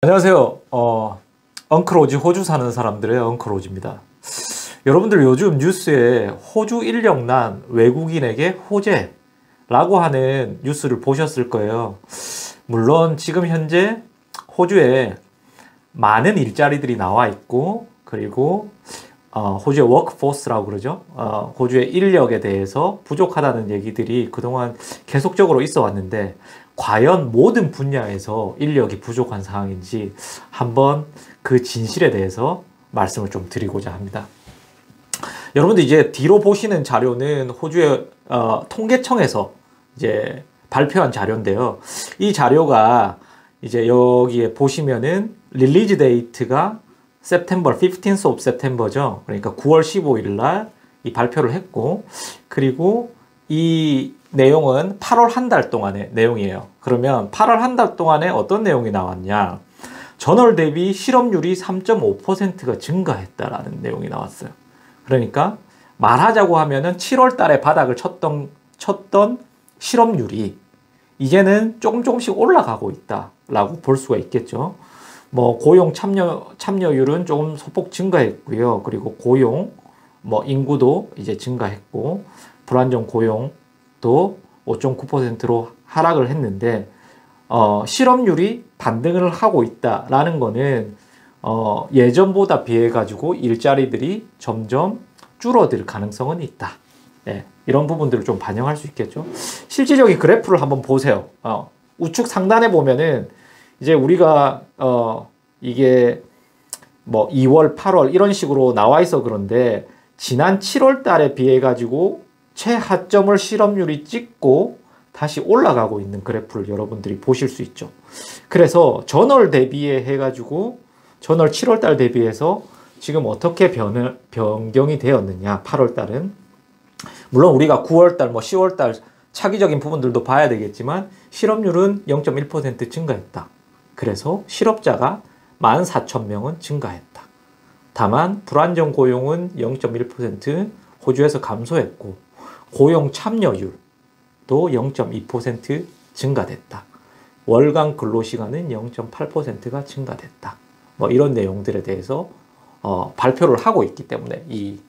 안녕하세요. 엉클오지 호주 사는 사람들의 엉클오지입니다. 여러분들 요즘 뉴스에 호주 인력난 외국인에게 호재라고 하는 뉴스를 보셨을 거예요. 물론 지금 현재 호주에 많은 일자리들이 나와 있고, 그리고 호주의 워크포스라고 그러죠. 호주의 인력에 대해서 부족하다는 얘기들이 그동안 계속적으로 있어 왔는데, 과연 모든 분야에서 인력이 부족한 상황인지 한번 그 진실에 대해서 말씀을 좀 드리고자 합니다. 여러분들 이제 뒤로 보시는 자료는 호주의 통계청에서 이제 발표한 자료인데요. 이 자료가 이제 여기에 보시면은 릴리즈 데이트가 September 15th of September죠. 그러니까 9월 15일 날 이 발표를 했고, 그리고 이 내용은 8월 한 달 동안의 내용이에요. 그러면 8월 한 달 동안에 어떤 내용이 나왔냐? 전월 대비 실업률이 3.5%가 증가했다라는 내용이 나왔어요. 그러니까 말하자고 하면은 7월 달에 바닥을 쳤던 실업률이 이제는 조금씩 올라가고 있다라고 볼 수가 있겠죠. 뭐 고용 참여율은 조금 소폭 증가했고요. 그리고 고용 인구도 이제 증가했고, 불안정 고용도 5.9%로 하락을 했는데, 실업률이 반등을 하고 있다라는 거는 예전보다 비해 가지고 일자리들이 점점 줄어들 가능성은 있다. 네, 이런 부분들을 좀 반영할 수 있겠죠. 실질적인 그래프를 한번 보세요. 우측 상단에 보면은 이제 우리가 이게 뭐 2월, 8월 이런 식으로 나와 있어 그런데, 지난 7월 달에 비해 가지고 최하점을 실업률이 찍고 다시 올라가고 있는 그래프를 여러분들이 보실 수 있죠. 그래서 전월 대비해 해가지고 전월 7월 달 대비해서 지금 어떻게 변경이 되었느냐, 8월 달은. 물론 우리가 9월 달, 10월 달 차기적인 부분들도 봐야 되겠지만 실업률은 0.1% 증가했다. 그래서 실업자가 14,000명은 증가했다. 다만 불안정 고용은 0.1% 호주에서 감소했고, 고용 참여율도 0.2% 증가됐다. 월간 근로시간은 0.8%가 증가됐다. 이런 내용들에 대해서 발표를 하고 있기 때문에 이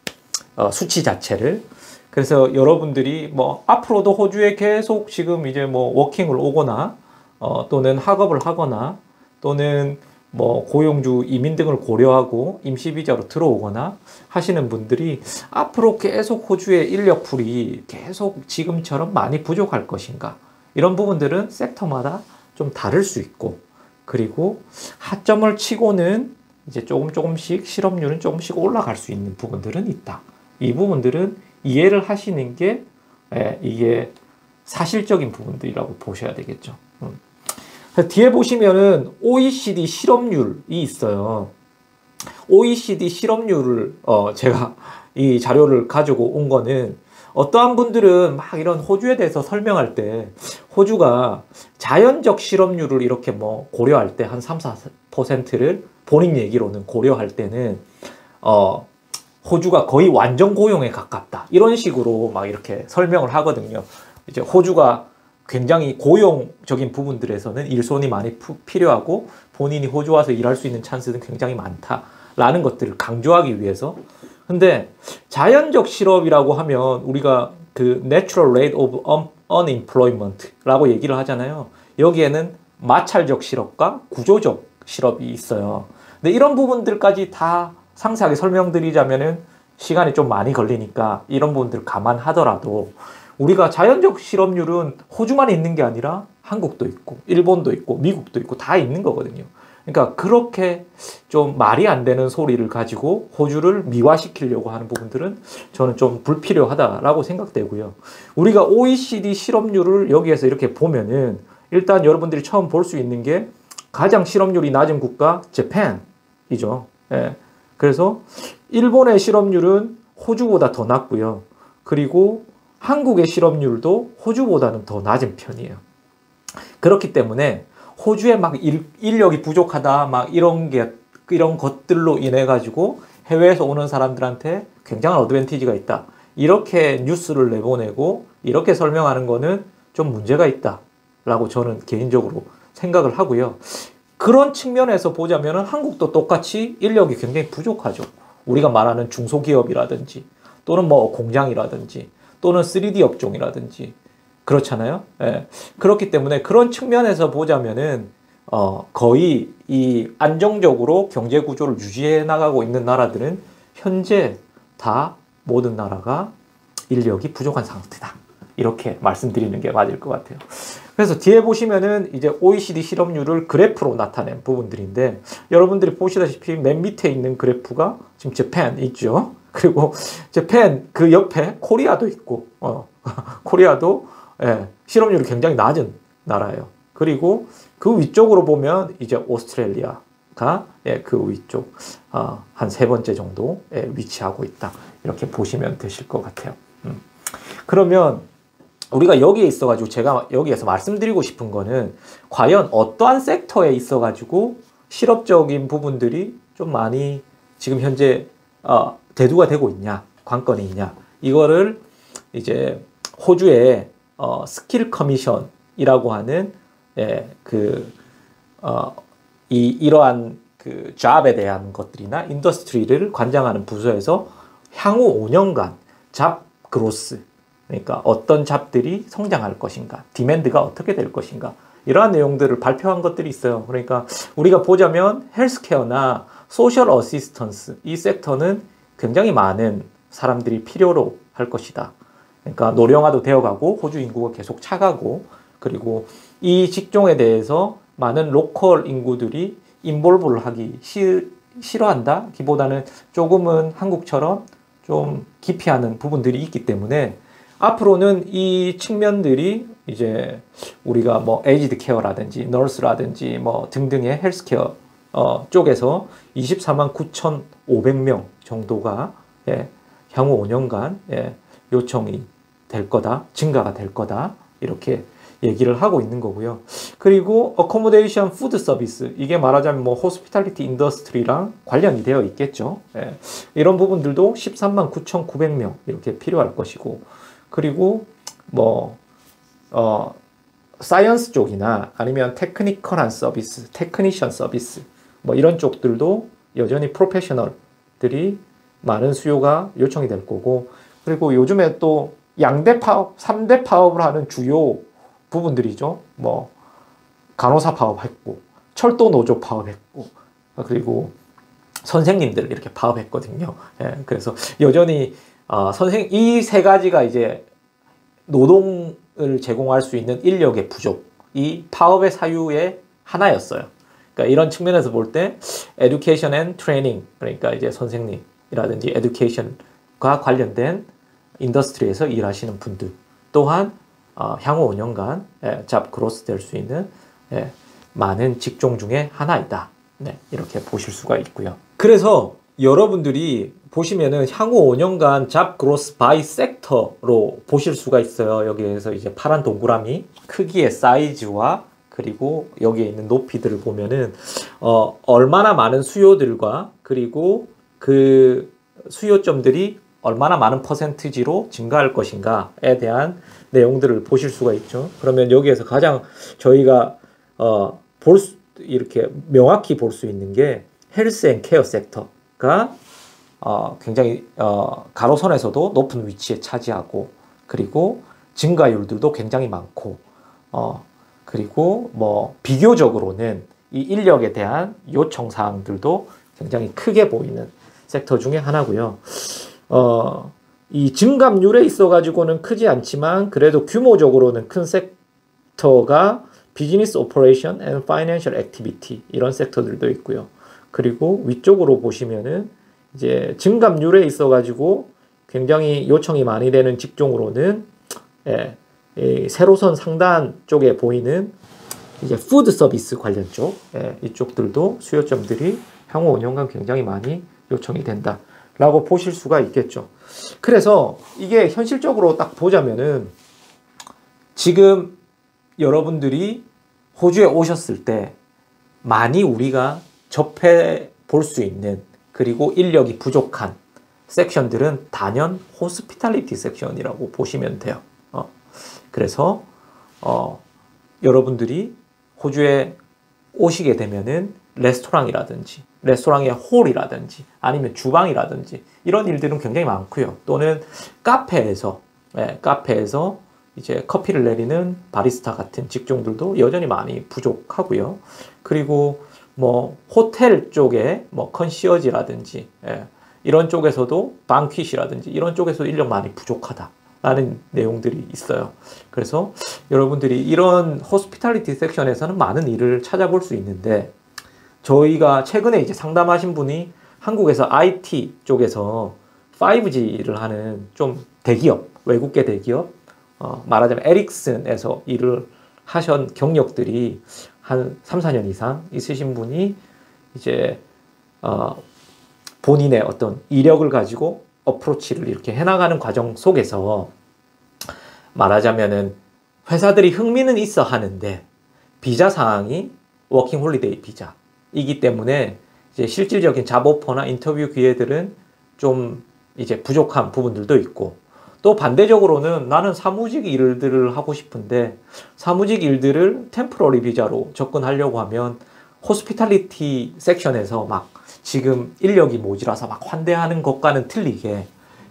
수치 자체를. 그래서 여러분들이 앞으로도 호주에 계속 지금 이제 워킹을 오거나 또는 학업을 하거나 또는 고용주 이민 등을 고려하고 임시비자로 들어오거나 하시는 분들이 앞으로 계속 호주의 인력풀이 계속 지금처럼 많이 부족할 것인가, 이런 부분들은 섹터마다 좀 다를 수 있고, 그리고 하점을 치고는 이제 조금씩 실업률은 조금씩 올라갈 수 있는 부분들은 있다. 이 부분들은 이해를 하시는 게 이게 사실적인 부분들이라고 보셔야 되겠죠. 뒤에 보시면은 OECD 실업률이 있어요. OECD 실업률을 제가 이 자료를 가지고 온 거는, 어떠한 분들은 막 이런 호주에 대해서 설명할 때 호주가 자연적 실업률을 이렇게 고려할 때 한 3, 4%를 본인 얘기로는 고려할 때는 호주가 거의 완전 고용에 가깝다, 이런 식으로 막 이렇게 설명을 하거든요. 이제 호주가 굉장히 고용적인 부분들에서는 일손이 많이 필요하고 본인이 호주 와서 일할 수 있는 찬스는 굉장히 많다라는 것들을 강조하기 위해서. 근데 자연적 실업이라고 하면 우리가 그 natural rate of unemployment라고 얘기를 하잖아요. 여기에는 마찰적 실업과 구조적 실업이 있어요. 근데 이런 부분들까지 다 상세하게 설명드리자면은 시간이 좀 많이 걸리니까 이런 부분들 감안하더라도, 우리가 자연적 실업률은 호주만 있는 게 아니라 한국도 있고 일본도 있고 미국도 있고 다 있는 거거든요. 그러니까 그렇게 좀 말이 안 되는 소리를 가지고 호주를 미화시키려고 하는 부분들은 저는 좀 불필요하다라고 생각되고요. 우리가 OECD 실업률을 여기에서 이렇게 보면은, 일단 여러분들이 처음 볼 수 있는 게 가장 실업률이 낮은 국가 재팬이죠. 예. 그래서 일본의 실업률은 호주보다 더 낮고요. 그리고 한국의 실업률도 호주보다는 더 낮은 편이에요. 그렇기 때문에 호주에 막 인력이 부족하다, 이런 것들로 인해 가지고 해외에서 오는 사람들한테 굉장한 어드밴티지가 있다, 이렇게 뉴스를 내보내고 이렇게 설명하는 거는 좀 문제가 있다라고 저는 개인적으로 생각을 하고요. 그런 측면에서 보자면 한국도 똑같이 인력이 굉장히 부족하죠. 우리가 말하는 중소기업이라든지 또는 뭐 공장이라든지 또는 3D 업종이라든지 그렇잖아요. 예. 그렇기 때문에 그런 측면에서 보자면은 거의 이 안정적으로 경제 구조를 유지해 나가고 있는 나라들은 현재 다 모든 나라가 인력이 부족한 상태다. 이렇게 말씀드리는 게 맞을 것 같아요. 그래서 뒤에 보시면은 이제 OECD 실업률을 그래프로 나타낸 부분들인데 여러분들이 보시다시피 맨 밑에 있는 그래프가 지금 재팬 있죠. 그리고 재팬 그 옆에 코리아도 있고 코리아도 예, 실업률이 굉장히 낮은 나라예요. 그리고 그 위쪽으로 보면 이제 오스트레일리아가 예, 그 위쪽 한 세 번째 정도에 위치하고 있다. 이렇게 보시면 되실 것 같아요. 그러면 우리가 여기에 있어가지고 제가 여기에서 말씀드리고 싶은 거는 과연 어떠한 섹터에 있어가지고 실업적인 부분들이 좀 많이 지금 현재 대두가 되고 있냐, 관건이 있냐, 이거를 이제 호주의 스킬 커미션이라고 하는 예, 이러한 그 잡에 대한 것들이나 인더스트리를 관장하는 부서에서 향후 5년간 잡 그로스, 그러니까 어떤 잡들이 성장할 것인가, 디맨드가 어떻게 될 것인가, 이러한 내용들을 발표한 것들이 있어요. 그러니까 우리가 보자면 헬스케어나 소셜 어시스턴스, 이 섹터는 굉장히 많은 사람들이 필요로 할 것이다. 그러니까 노령화도 되어가고 호주 인구가 계속 차가고, 그리고 이 직종에 대해서 많은 로컬 인구들이 인볼브를 하기 싫어한다 기보다는 조금은 한국처럼 좀 기피하는 부분들이 있기 때문에 앞으로는 이 측면들이 이제 우리가 뭐 에이지드 케어라든지 너스라든지 뭐 등등의 헬스케어 쪽에서 24만 9,500명 정도가 예, 향후 5년간 예, 요청이 될 거다, 증가가 될 거다, 이렇게 얘기를 하고 있는 거고요. 그리고 어코모데이션 푸드 서비스, 이게 말하자면 뭐 호스피탈리티 인더스트리랑 관련이 되어 있겠죠. 예. 이런 부분들도 13만 9,900명 이렇게 필요할 것이고, 그리고 뭐 사이언스 쪽이나 아니면 테크니컬한 서비스, 테크니션 서비스 뭐 이런 쪽들도 여전히 프로페셔널들이 많은 수요가 요청이 될 거고, 그리고 요즘에 또 양대 파업, 3대 파업을 하는 주요 부분들이죠. 뭐 간호사 파업했고, 철도 노조 파업했고, 그리고 선생님들 이렇게 파업했거든요. 예, 그래서 여전히 이 세 가지가 이제 노동을 제공할 수 있는 인력의 부족, 이 파업의 사유의 하나였어요. 그러니까 이런 측면에서 볼 때 education and training, 그러니까 이제 선생님이라든지 education과 관련된 인더스트리에서 일하시는 분들 또한 향후 5년간 잡 그로스 될 수 있는 많은 직종 중에 하나이다. 네, 이렇게 보실 수가 있고요. 그래서 여러분들이 보시면은 향후 5년간 잡 그로스 바이 섹터로 보실 수가 있어요. 여기에서 이제 파란 동그라미 크기의 사이즈와 그리고 여기에 있는 높이들을 보면은 얼마나 많은 수요들과 그리고 그 수요점들이 얼마나 많은 퍼센티지로 증가할 것인가에 대한 내용들을 보실 수가 있죠. 그러면 여기에서 가장 저희가 이렇게 명확히 볼 수 있는 게 헬스 앤 케어 섹터가 굉장히 가로선에서도 높은 위치에 차지하고, 그리고 증가율들도 굉장히 많고, 그리고 뭐 비교적으로는 이 인력에 대한 요청 사항들도 굉장히 크게 보이는 섹터 중에 하나고요. 이 증감률에 있어가지고는 크지 않지만 그래도 규모적으로는 큰 섹터가 비즈니스 오퍼레이션 앤 파이낸셜 액티비티, 이런 섹터들도 있고요. 그리고 위쪽으로 보시면은 이제 증감률에 있어가지고 굉장히 요청이 많이 되는 직종으로는 이 세로선 상단 쪽에 보이는 이제 푸드 서비스 관련 쪽, 이쪽들도 수요점들이 향후 5년간 굉장히 많이 요청이 된다 라고 보실 수가 있겠죠. 그래서 이게 현실적으로 딱 보자면은 지금 여러분들이 호주에 오셨을 때 많이 우리가 접해 볼 수 있는, 그리고 인력이 부족한 섹션들은 단연 호스피탈리티 섹션이라고 보시면 돼요. 그래서 여러분들이 호주에 오시게 되면은 레스토랑의 홀이라든지 아니면 주방이라든지 이런 일들은 굉장히 많고요. 또는 카페에서 이제 커피를 내리는 바리스타 같은 직종들도 여전히 많이 부족하고요. 그리고 뭐 호텔 쪽에 뭐 컨시어지라든지 이런 쪽에서도 방퀴시라든지 이런 쪽에서 인력 많이 부족하다라는 내용들이 있어요. 그래서 여러분들이 이런 호스피탈리티 섹션에서는 많은 일을 찾아볼 수 있는데, 저희가 최근에 이제 상담하신 분이 한국에서 IT 쪽에서 5G를 하는 좀 대기업, 외국계 대기업, 말하자면 에릭슨에서 일을 하신 경력들이 한 3, 4년 이상 있으신 분이 이제 본인의 어떤 이력을 가지고 어프로치를 이렇게 해나가는 과정 속에서 말하자면은 회사들이 흥미는 있어 하는데 비자 사항이 워킹 홀리데이 비자이기 때문에 이제 실질적인 잡 오퍼나 인터뷰 기회들은 좀 이제 부족한 부분들도 있고, 또 반대적으로는 나는 사무직 일들을 하고 싶은데 사무직 일들을 템포러리 비자로 접근하려고 하면 호스피탈리티 섹션에서 막 지금 인력이 모자라서 막 환대하는 것과는 틀리게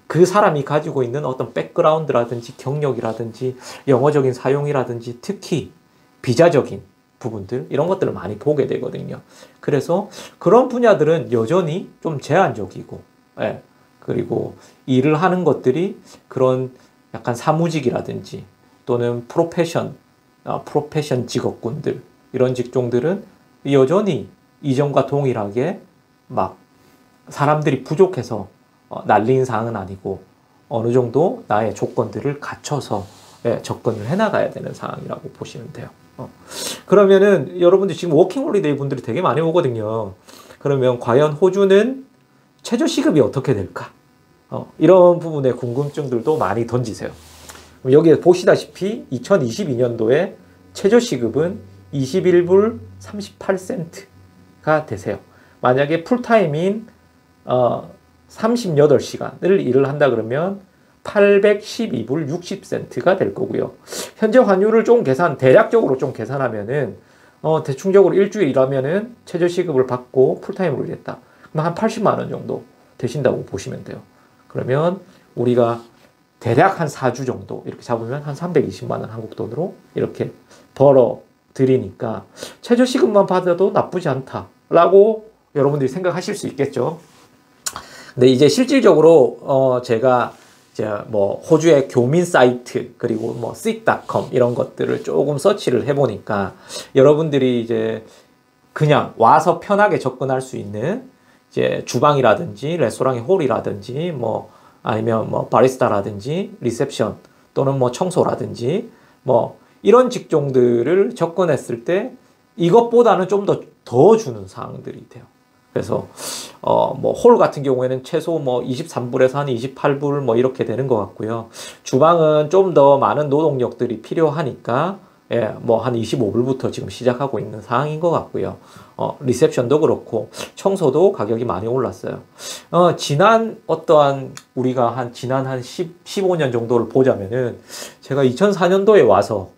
그 사람이 가지고 있는 어떤 백그라운드라든지 경력이라든지 영어적인 사용이라든지 특히 비자적인 부분들, 이런 것들을 많이 보게 되거든요. 그래서 그런 분야들은 여전히 좀 제한적이고, 그리고 일을 하는 것들이 그런 약간 사무직이라든지 또는 프로페션 직업군들, 이런 직종들은 여전히 이전과 동일하게 막 사람들이 부족해서 난리인 사항은 아니고 어느 정도 나의 조건들을 갖춰서 접근을 해나가야 되는 상황이라고 보시면 돼요. 그러면은 여러분들 지금 워킹홀리데이 분들이 되게 많이 오거든요. 그러면 과연 호주는 최저시급이 어떻게 될까? 이런 부분에 궁금증들도 많이 던지세요. 여기에 보시다시피 2022년도에 최저시급은 21불 38센트가 되세요. 만약에 풀타임인 38시간을 일을 한다 그러면 812불 60센트가 될 거고요. 현재 환율을 좀 대략적으로 좀 계산하면은 대충적으로 일주일 일하면은 최저시급을 받고 풀타임으로 일했다. 그럼 한 80만 원 정도 되신다고 보시면 돼요. 그러면 우리가 대략 한 4주 정도 이렇게 잡으면 한 320만 원 한국 돈으로 이렇게 벌어 드리니까 최저시급만 받아도 나쁘지 않다라고 여러분들이 생각하실 수 있겠죠. 근데 이제 실질적으로 제가 이제 뭐 호주의 교민 사이트 그리고 뭐 seek.com 이런 것들을 조금 서치를 해보니까 여러분들이 이제 그냥 와서 편하게 접근할 수 있는 이제 주방이라든지 레스토랑의 홀이라든지 뭐 아니면 뭐 바리스타라든지 리셉션 또는 뭐 청소라든지 뭐 이런 직종들을 접근했을 때 이것보다는 좀 더 주는 사항들이 돼요. 그래서 뭐 홀 같은 경우에는 최소 뭐 23불에서 한 28불 뭐 이렇게 되는 것 같고요. 주방은 좀 더 많은 노동력들이 필요하니까 뭐 한 25불부터 지금 시작하고 있는 상황인 것 같고요. 리셉션도 그렇고 청소도 가격이 많이 올랐어요. 지난 지난 한 15년 정도를 보자면은 제가 2004년도에 와서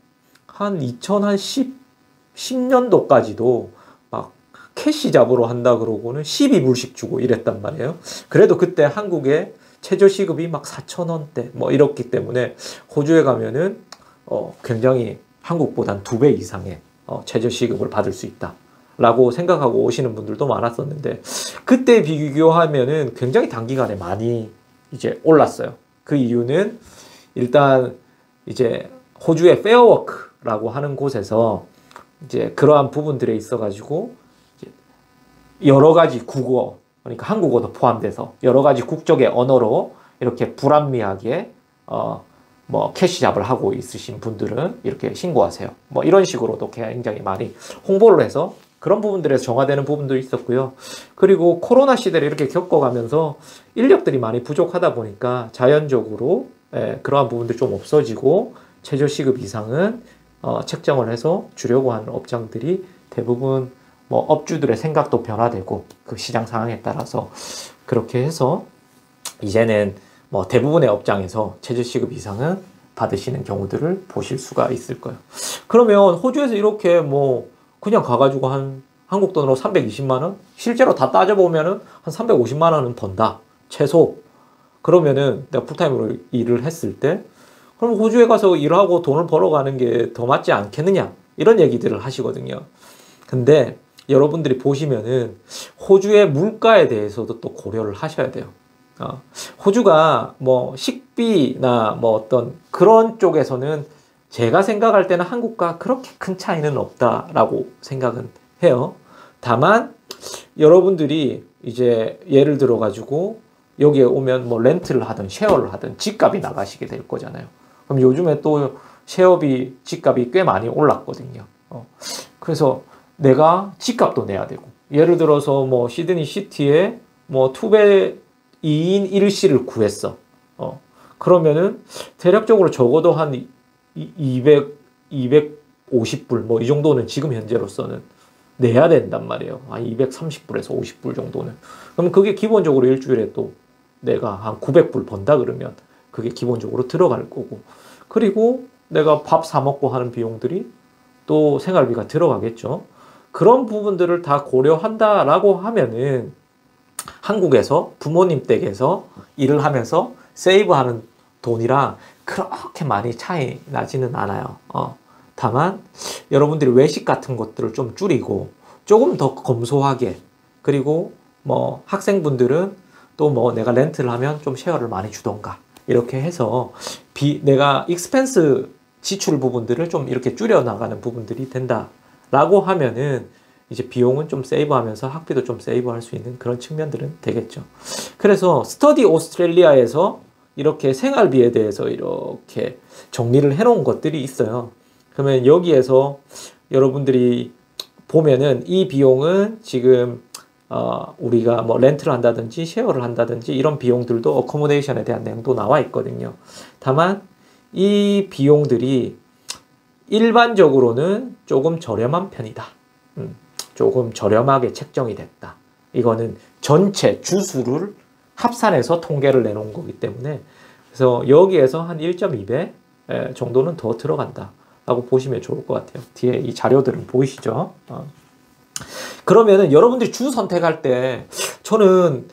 한 10년도까지도 막 캐시 잡으러 한다 그러고는 12불씩 주고 이랬단 말이에요. 그래도 그때 한국의 최저시급이 막 4,000원대 뭐 이렇기 때문에 호주에 가면은 굉장히 한국보단 2배 이상의 최저시급을 받을 수 있다라고 생각하고 오시는 분들도 많았었는데, 그때 비교하면은 굉장히 단기간에 많이 이제 올랐어요. 그 이유는 일단 이제 호주의 페어워크라고 하는 곳에서 이제 그러한 부분들에 있어가지고 여러 가지 국어, 그러니까 한국어도 포함돼서 여러 가지 국적의 언어로 이렇게 불합리하게 뭐 캐시잡을 하고 있으신 분들은 이렇게 신고하세요. 뭐 이런 식으로도 굉장히 많이 홍보를 해서 그런 부분들에서 정화되는 부분도 있었고요. 그리고 코로나 시대를 이렇게 겪어가면서 인력들이 많이 부족하다 보니까 자연적으로 그러한 부분들이 좀 없어지고 최저시급 이상은 책정을 해서 주려고 하는 업장들이 대부분 뭐 업주들의 생각도 변화되고 그 시장 상황에 따라서 그렇게 해서 이제는 뭐 대부분의 업장에서 최저시급 이상은 받으시는 경우들을 보실 수가 있을 거예요. 그러면 호주에서 이렇게 뭐 그냥 가가지고 한국 돈으로 320만 원? 실제로 다 따져보면은 한 350만 원은 번다. 최소. 그러면은 내가 풀타임으로 일을 했을 때, 그럼 호주에 가서 일하고 돈을 벌어가는 게 더 맞지 않겠느냐? 이런 얘기들을 하시거든요. 근데 여러분들이 보시면은 호주의 물가에 대해서도 또 고려를 하셔야 돼요. 호주가 뭐 식비나 뭐 어떤 그런 쪽에서는 제가 생각할 때는 한국과 그렇게 큰 차이는 없다라고 생각은 해요. 다만 여러분들이 이제 예를 들어 가지고 여기에 오면 뭐 렌트를 하든 쉐어를 하든 집값이 나가시게 될 거잖아요. 그럼 요즘에 또 쉐어비 집값이 꽤 많이 올랐거든요. 그래서 내가 집값도 내야 되고, 예를 들어서 뭐 시드니 시티에 뭐 투베 2인 1실을 구했어. 그러면은 대략적으로 적어도 한 250불 뭐 이 정도는 지금 현재로서는 내야 된단 말이에요. 230불에서 50불 정도는. 그럼 그게 기본적으로 일주일에 또 내가 한 900불 번다 그러면 그게 기본적으로 들어갈 거고, 그리고 내가 밥 사 먹고 하는 비용들이 또 생활비가 들어가겠죠. 그런 부분들을 다 고려한다라고 하면은 한국에서 부모님 댁에서 일을 하면서 세이브하는 돈이랑 그렇게 많이 차이 나지는 않아요. 다만 여러분들이 외식 같은 것들을 좀 줄이고 조금 더 검소하게, 그리고 뭐 학생분들은 또 뭐 내가 렌트를 하면 좀 쉐어를 많이 주던가 이렇게 해서 내가 익스펜스 지출 부분들을 좀 이렇게 줄여 나가는 부분들이 된다라고 하면은 이제 비용은 좀 세이브하면서 학비도 좀 세이브할 수 있는 그런 측면들은 되겠죠. 그래서 스터디 오스트레일리아에서 이렇게 생활비에 대해서 이렇게 정리를 해놓은 것들이 있어요. 그러면 여기에서 여러분들이 보면은 이 비용은 지금 우리가 뭐 렌트를 한다든지 쉐어를 한다든지 이런 비용들도 어코모데이션에 대한 내용도 나와 있거든요. 다만 이 비용들이 일반적으로는 조금 저렴한 편이다. 조금 저렴하게 책정이 됐다. 이거는 전체 주수를 합산해서 통계를 내놓은 거기 때문에, 그래서 여기에서 한 1.2배 정도는 더 들어간다 라고 보시면 좋을 것 같아요. 뒤에 이 자료들은 보이시죠? 그러면은 여러분들이 주 선택할 때 저는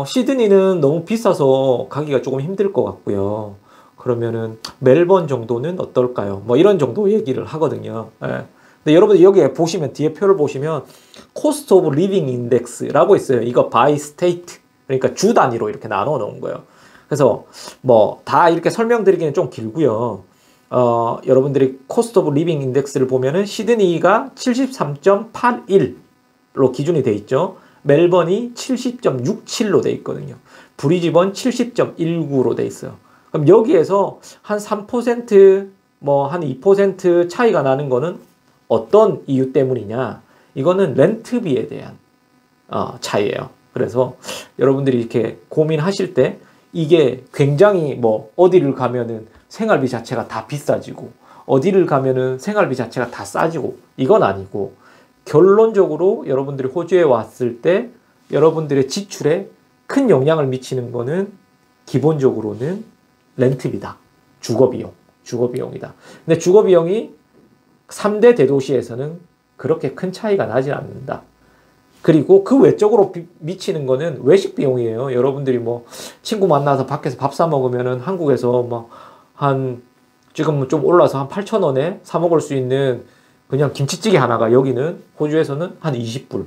시드니는 너무 비싸서 가기가 조금 힘들 것 같고요. 그러면은 멜번 정도는 어떨까요? 뭐 이런 정도 얘기를 하거든요. 근데 여러분들 여기에 보시면 뒤에 표를 보시면 코스트 오브 리빙 인덱스라고 있어요. 이거 바이 스테이트, 그러니까 주 단위로 이렇게 나눠 놓은 거예요. 그래서 뭐 다 이렇게 설명드리기는 좀 길고요. 여러분들이 코스트 오브 리빙 인덱스를 보면은 시드니가 73.81로 기준이 돼 있죠. 멜번이 70.67로 돼 있거든요. 브리즈번 70.19로 돼 있어요. 그럼 여기에서 한 3%, 뭐 한 2% 차이가 나는 거는 어떤 이유 때문이냐? 이거는 렌트비에 대한 차이예요. 그래서 여러분들이 이렇게 고민하실 때 이게 굉장히 뭐 어디를 가면은 생활비 자체가 다 비싸지고 어디를 가면은 생활비 자체가 다 싸지고 이건 아니고, 결론적으로 여러분들이 호주에 왔을 때 여러분들의 지출에 큰 영향을 미치는 거는 기본적으로는 렌트비다. 주거비용이다. 근데 주거비용이 3대 대도시에서는 그렇게 큰 차이가 나지 않는다. 그리고 그 외적으로 미치는 거는 외식 비용이에요. 여러분들이 뭐 친구 만나서 밖에서 밥 사 먹으면은 한국에서 뭐 지금 좀 올라서 한 8,000원에 사 먹을 수 있는 그냥 김치찌개 하나가 여기는 호주에서는 한 20불.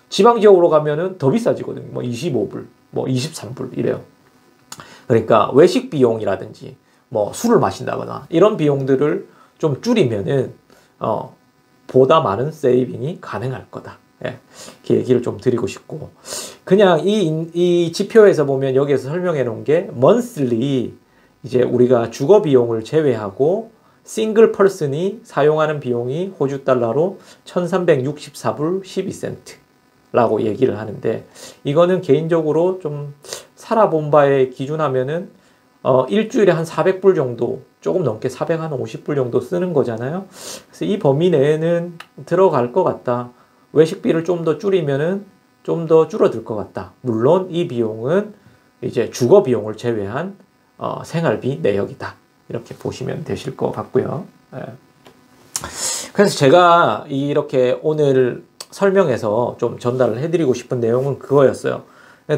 지방 지역으로 가면은 더 비싸지거든요. 뭐 25불, 뭐 23불 이래요. 그러니까 외식 비용이라든지 뭐 술을 마신다거나 이런 비용들을 좀 줄이면은 보다 많은 세이빙이 가능할 거다. 예, 이렇게 얘기를 좀 드리고 싶고, 그냥 이 지표에서 보면 여기에서 설명해 놓은 게 monthly, 이제 우리가 주거 비용을 제외하고 싱글 펄슨이 사용하는 비용이 호주 달러로 1364불 12센트라고 얘기를 하는데, 이거는 개인적으로 좀 살아본 바에 기준하면은 일주일에 한 400불 정도, 조금 넘게 450불 정도 쓰는 거잖아요. 그래서 이 범위 내에는 들어갈 것 같다. 외식비를 좀 더 줄이면은 좀 더 줄어들 것 같다. 물론 이 비용은 이제 주거 비용을 제외한 생활비 내역이다. 이렇게 보시면 되실 것 같고요. 예. 그래서 제가 이렇게 오늘 설명해서 좀 전달을 해드리고 싶은 내용은 그거였어요.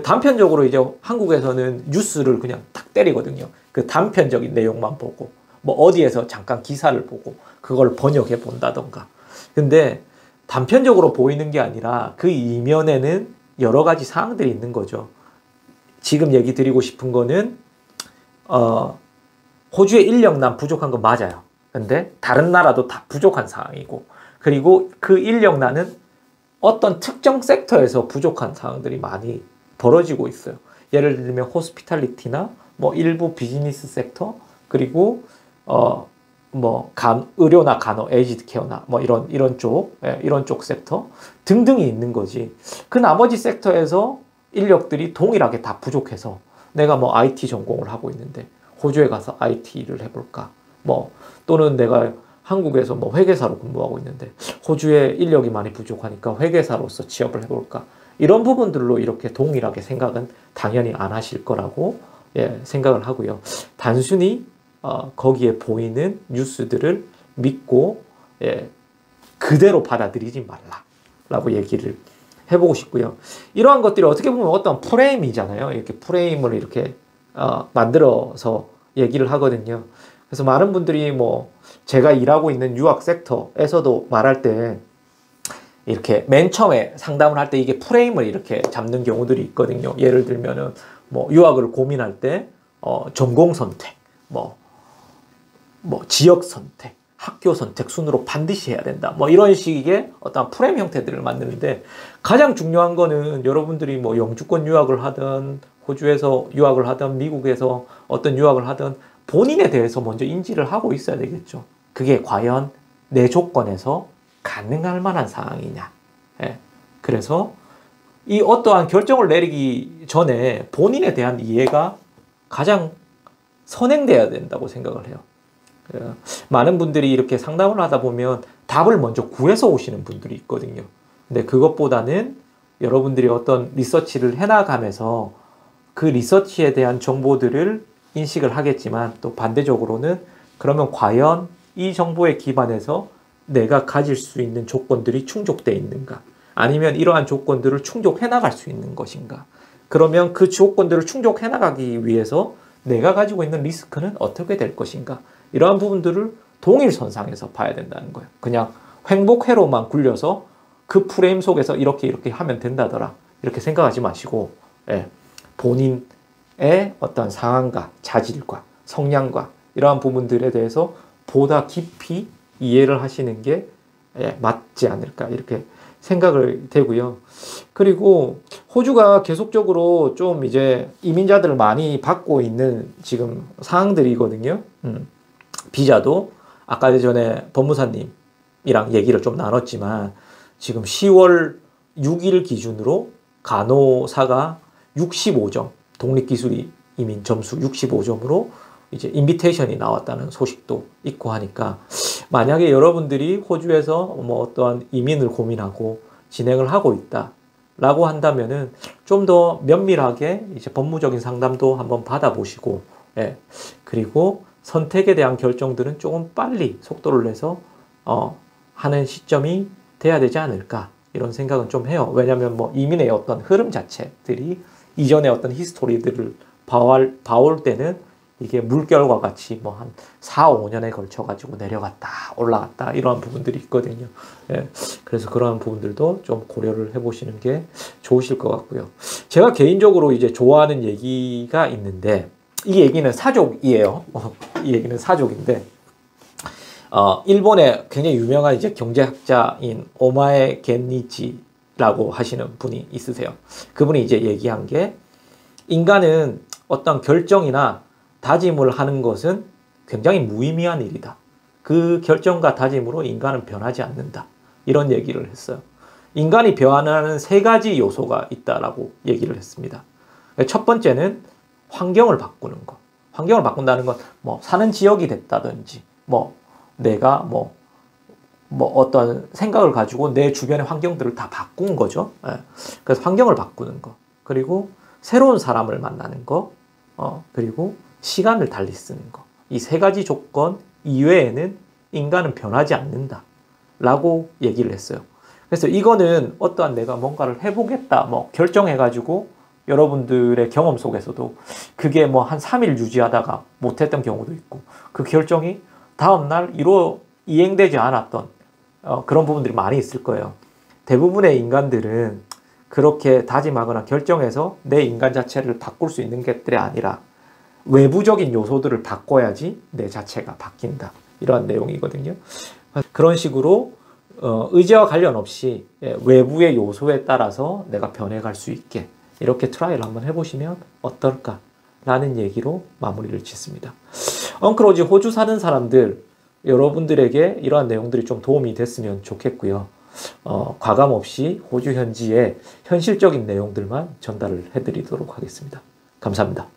단편적으로 이제 한국에서는 뉴스를 그냥 탁 때리거든요. 그 단편적인 내용만 보고, 뭐 어디에서 잠깐 기사를 보고, 그걸 번역해 본다던가. 근데 단편적으로 보이는 게 아니라 그 이면에는 여러 가지 사항들이 있는 거죠. 지금 얘기 드리고 싶은 거는, 호주의 인력난 부족한 건 맞아요. 근데 다른 나라도 다 부족한 상황이고, 그리고 그 인력난은 어떤 특정 섹터에서 부족한 상황들이 많이 벌어지고 있어요. 예를 들면 호스피탈리티나 뭐 일부 비즈니스 섹터, 그리고 뭐 의료나 간호, 에이지드 케어나 뭐 이런 쪽 섹터 등등이 있는 거지. 그 나머지 섹터에서 인력들이 동일하게 다 부족해서 내가 뭐 IT 전공을 하고 있는데 호주에 가서 IT를 해볼까? 뭐 또는 내가 한국에서 뭐 회계사로 근무하고 있는데 호주에 인력이 많이 부족하니까 회계사로서 취업을 해볼까? 이런 부분들로 이렇게 동일하게 생각은 당연히 안 하실 거라고 생각을 하고요. 단순히 거기에 보이는 뉴스들을 믿고 그대로 받아들이지 말라라고 얘기를 해보고 싶고요. 이러한 것들이 어떻게 보면 어떤 프레임이잖아요. 이렇게 프레임을 이렇게 만들어서 얘기를 하거든요. 그래서 많은 분들이 뭐 제가 일하고 있는 유학 섹터에서도 말할 때 이렇게 맨 처음에 상담을 할 때 이게 프레임을 이렇게 잡는 경우들이 있거든요. 예를 들면은 뭐 유학을 고민할 때 전공 선택, 뭐 지역 선택, 학교 선택 순으로 반드시 해야 된다. 뭐 이런 식의 어떤 프레임 형태들을 만드는데 가장 중요한 거는 여러분들이 뭐 영주권 유학을 하든 호주에서 유학을 하든 미국에서 어떤 유학을 하든 본인에 대해서 먼저 인지를 하고 있어야 되겠죠. 그게 과연 내 조건에서 가능할 만한 상황이냐. 그래서 이 어떠한 결정을 내리기 전에 본인에 대한 이해가 가장 선행돼야 된다고 생각을 해요. 많은 분들이 이렇게 상담을 하다 보면 답을 먼저 구해서 오시는 분들이 있거든요. 근데 그것보다는 여러분들이 어떤 리서치를 해나가면서 그 리서치에 대한 정보들을 인식을 하겠지만 또 반대적으로는 그러면 과연 이 정보에 기반해서 내가 가질 수 있는 조건들이 충족되어 있는가? 아니면 이러한 조건들을 충족해 나갈 수 있는 것인가? 그러면 그 조건들을 충족해 나가기 위해서 내가 가지고 있는 리스크는 어떻게 될 것인가? 이러한 부분들을 동일선상에서 봐야 된다는 거예요. 그냥 횡복회로만 굴려서 그 프레임 속에서 이렇게 하면 된다더라. 이렇게 생각하지 마시고 본인의 어떤 상황과 자질과 성향과 이러한 부분들에 대해서 보다 깊이 이해를 하시는 게 맞지 않을까 이렇게 생각을 되고요. 그리고 호주가 계속적으로 좀 이제 이민자들을 많이 받고 있는 지금 상황들이거든요. 비자도 아까 전에 법무사님이랑 얘기를 좀 나눴지만 지금 10월 6일 기준으로 간호사가 65점, 독립기술 이민 점수 65점으로 이제 인비테이션이 나왔다는 소식도 있고 하니까 만약에 여러분들이 호주에서 뭐 어떠한 이민을 고민하고 진행을 하고 있다라고 한다면은 좀 더 면밀하게 이제 법무적인 상담도 한번 받아보시고, 그리고 선택에 대한 결정들은 조금 빨리 속도를 내서 하는 시점이 돼야 되지 않을까 이런 생각은 좀 해요. 왜냐하면 뭐 이민의 어떤 흐름 자체들이 이전의 어떤 히스토리들을 봐올 때는 이게 물결과 같이 뭐 한 4, 5년에 걸쳐 가지고 내려갔다 올라갔다 이러한 부분들이 있거든요. 그래서 그러한 부분들도 좀 고려를 해보시는 게 좋으실 것 같고요. 제가 개인적으로 이제 좋아하는 얘기가 있는데 이 얘기는 사족이에요. 이 얘기는 사족인데 일본의 굉장히 유명한 이제 경제학자인 오마에 겐니치라고 하시는 분이 있으세요. 그분이 이제 얘기한 게 인간은 어떤 결정이나 다짐을 하는 것은 굉장히 무의미한 일이다. 그 결정과 다짐으로 인간은 변하지 않는다. 이런 얘기를 했어요. 인간이 변하는 세 가지 요소가 있다라고 얘기를 했습니다. 첫 번째는 환경을 바꾸는 것. 환경을 바꾼다는 건 뭐 사는 지역이 됐다든지 뭐 내가 뭐 어떤 생각을 가지고 내 주변의 환경들을 다 바꾼 거죠. 그래서 환경을 바꾸는 거. 그리고 새로운 사람을 만나는 거. 그리고 시간을 달리 쓰는 거. 이 세 가지 조건 이외에는 인간은 변하지 않는다 라고 얘기를 했어요. 그래서 이거는 어떠한 내가 뭔가를 해보겠다, 뭐 결정해가지고 여러분들의 경험 속에서도 그게 뭐 한 3일 유지하다가 못했던 경우도 있고 그 결정이 다음날 이행되지 않았던 그런 부분들이 많이 있을 거예요. 대부분의 인간들은 그렇게 다짐하거나 결정해서 내 인간 자체를 바꿀 수 있는 것들이 아니라 외부적인 요소들을 바꿔야지 내 자체가 바뀐다. 이러한 내용이거든요. 그런 식으로 의지와 관련 없이 외부의 요소에 따라서 내가 변해갈 수 있게 이렇게 트라이를 한번 해보시면 어떨까라는 얘기로 마무리를 짓습니다. 엉클 오지 호주 사는 사람들 여러분들에게 이러한 내용들이 좀 도움이 됐으면 좋겠고요. 과감 없이 호주 현지의 현실적인 내용들만 전달을 해드리도록 하겠습니다. 감사합니다.